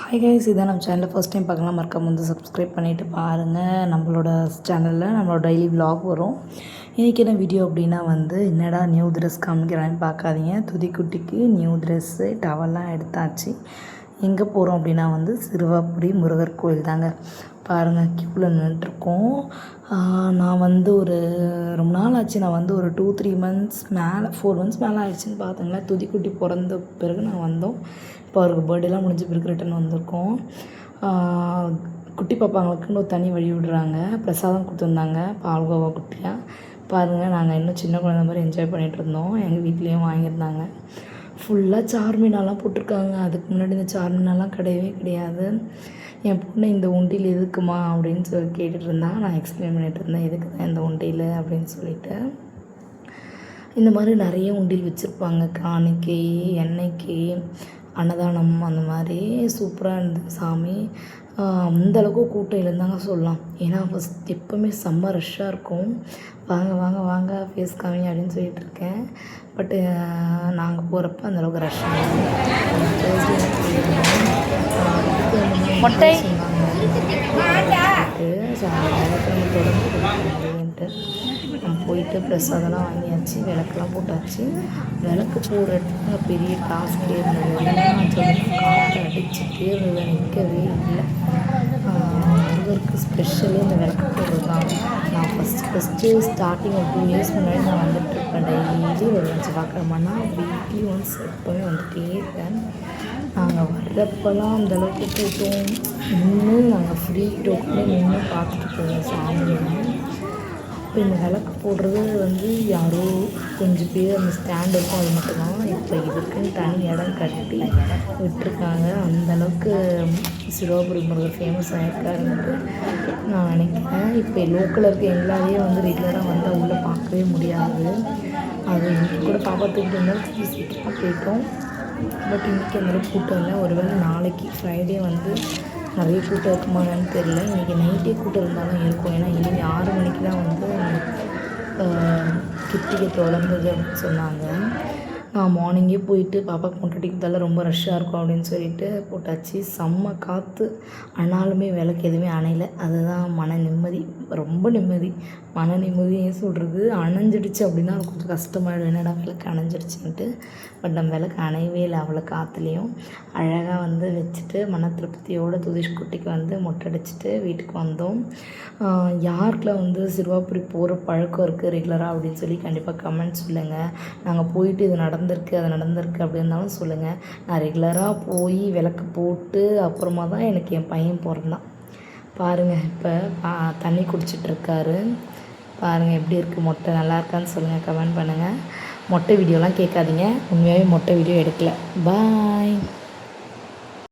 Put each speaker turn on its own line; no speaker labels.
Hi guys, இதான் நம்ம சேனலில் ஃபர்ஸ்ட் டைம் பார்க்கலாம். மறக்காம வந்து சப்ஸ்கிரைப் பண்ணிவிட்டு பாருங்கள். நம்மளோட சேனலில் நம்மளோட டெய்லி விலாக் வரும். இன்றைக்கி என்ன வீடியோ அப்படின்னா வந்து என்னடா நியூ ட்ரெஸ் காமிக்கிறான்னு பார்க்காதீங்க. துதிக்குட்டிக்கு நியூ ட்ரெஸ்ஸு டவல்லாம் எடுத்தாச்சு. எங்கே போகிறோம் அப்படின்னா வந்து சிறுவாபுரி முருகர் கோயில் தாங்க. பாருங்கள், க்யூவில் நின்றுட்டுருக்கோம். நான் வந்து ரொம்ப நாள் ஆச்சு. நான் வந்து ஒரு 2-3 மந்த்ஸ் மேலே 4 மந்த்ஸ் மேலே ஆயிடுச்சுன்னு பார்த்துங்களேன். துதிக்குட்டி பிறந்த பிறகு நான் வந்தோம். இப்போ அவருக்கு பர்த்டேலாம் முடிஞ்ச பிறகு ரிட்டன் வந்திருக்கோம். குட்டி பாப்பாங்களுக்குன்னு ஒரு தனி வழி விடுறாங்க. பிரசாதம் கொடுத்துருந்தாங்க, பால்கோவா குட்டியாக. பாருங்கள், நாங்கள் இன்னும் சின்ன குழந்த மாதிரி என்ஜாய் பண்ணிகிட்டு இருந்தோம். எங்கள் வீட்லேயும் வாங்கியிருந்தாங்க. ஃபுல்லாக சார்மினாலாம் போட்டிருக்காங்க. அதுக்கு முன்னாடி இந்த சார்மினாலாம் கிடையவே கிடையாது. என் பொண்ணு இந்த உண்டியல் எதுக்குமா அப்படின்னு சொல்லி கேட்டுட்டு இருந்தா. நான் எக்ஸ்பிளைன் பண்ணிகிட்டு இருந்தேன் எதுக்கு தான் இந்த உண்டியல் அப்படின்னு சொல்லிட்டு. இந்த மாதிரி நிறைய உண்டியல் வச்சுருப்பாங்க. காணிக்கை, எண்ணெய்க்கு, அன்னதானம், அந்த மாதிரி சூப்பராக இருந்தது சாமி. அந்தளவுக்கு கூட்டம் இல்லைந்தாங்க சொல்லலாம். ஏன்னா ஃபஸ்ட் எப்போவுமே செம்ம ரஷ்ஷாக இருக்கும். வாங்க வாங்க வாங்க ஃபேஸ் காமிங்க அப்படின்னு சொல்லிட்டு இருக்கேன். பட்டு நாங்கள் போகிறப்ப அந்தளவுக்கு ரஷ் மொட்டை தொடர்ந்து போயிட்டு பிரசாதம்லாம் வாங்கியாச்சு. விளக்கெல்லாம் போட்டாச்சு. விளக்கு போடுற இடத்துல பெரிய டாஸ்கே இருந்தது. காற்று அடிச்சுட்டே இருந்தது, நிற்கவே இல்லை. முருகருக்கு ஸ்பெஷலு இந்த விளக்கு போடுறது தான். நான் ஃபஸ்ட்டு ஸ்டார்டிங் ஒரு 2 இயர்ஸ் முன்னாடி நான் வந்துட்டுருப்பேன். டெய்லி ஒரு செவ்வாய்க்கிழமைனா வீக்லி ஒன்ஸ் எப்போவுமே வந்துகிட்டே இருப்பேன். நாங்கள் வர்றப்பெல்லாம் அந்தளவுக்கு கூட்டம் நின்று நாங்கள் ஃப்ரீ டோக்கனே நின்று பார்த்துட்டு போவோம் சாமியை. இப்போ இந்த விளக்கு போடுறது வந்து யாரோ கொஞ்சம் பேர் அந்த ஸ்டாண்ட் இருக்கும், அது மட்டும்தான். இப்போ இதுக்குன்னு தனி இடம் கட்டி விட்டுருக்காங்க. அந்தளவுக்கு சிறுவாபுரி முருகர் ஃபேமஸ் ஆகிருக்காருன்ட்டு நான் நினைக்கிறேன். இப்போ லோக்கலில் இருக்க எல்லாரையே வந்து ரெகுலராக வந்தால் உள்ளே பார்க்கவே முடியாது. அது இன்றைக்கி கூட பாப்பா தூக்கிட்டு இருந்தாலும் சீக்கிரமாக போயிட்டோம். பட் இன்றைக்கி அந்தளவுக்கு கூட்டம் இல்லை. ஒருவேளை நாளைக்கு ஃப்ரைடே வந்து நிறைய கூட்டம் இருக்குமான்னு தெரியல. இன்றைக்கி நைட்டே கூட்டம் இருந்தாலும் இருக்கும். ஏன்னா இன்றைக்கி 6 மணிக்கு தான் வந்து கிட்டிகை தொடர்ந்தது அப்படின்னு சொன்னாங்க. நான் மார்னிங்கே போயிட்டு பாப்பாவுக்கு முட்டடிக்கிறதால ரொம்ப ரஷ்ஷாக இருக்கும் அப்படின்னு சொல்லிட்டு போட்டாச்சு. செம்ம காற்று, ஆனாலுமே விளக்கு எதுவுமே அணையலை. அதுதான் மன நிம்மதி, ரொம்ப நிம்மதி. மன நிம்மதி ஏன் சொல்கிறது, அணைஞ்சிடுச்சு அப்படின்னா கொஞ்சம் கஷ்டமாயிடும். என்னடா விளக்கு அணைஞ்சிடுச்சுன்ட்டு. பட் நம்ம விளக்கு அணையவே இல்லை. அவ்வளோ காற்றுலேயும் அழகாக வந்து வச்சுட்டு மன திருப்தியோடு துதிஷ்குட்டிக்கு வந்து மொட்டை அடிச்சுட்டு வீட்டுக்கு வந்தோம். யாருக்குலாம் வந்து சிறுவாபுரி போகிற பழக்கம் இருக்குது ரெகுலராக அப்படின்னு சொல்லி கண்டிப்பாக கமெண்ட் சொல்லுங்கள். நாங்கள் போயிட்டு இது நடந்திருக்கு அது நடந்திருக்கு அப்படி இருந்தாலும் சொல்லுங்கள். நான் ரெகுலராக போய் விளக்கு போட்டு அப்புறமா தான் எனக்கு என் பையன் பிறந்தான். பாருங்கள், இப்போ தண்ணி குடிச்சிட்ருக்காரு. பாருங்கள் எப்படி இருக்குது மொட்டை, நல்லா இருக்கான்னு சொல்லுங்கள், கமெண்ட் பண்ணுங்கள். மொட்டை வீடியோலாம் கேட்காதீங்க, உண்மையாகவே மொட்டை வீடியோ எடுக்கலை. பாய்.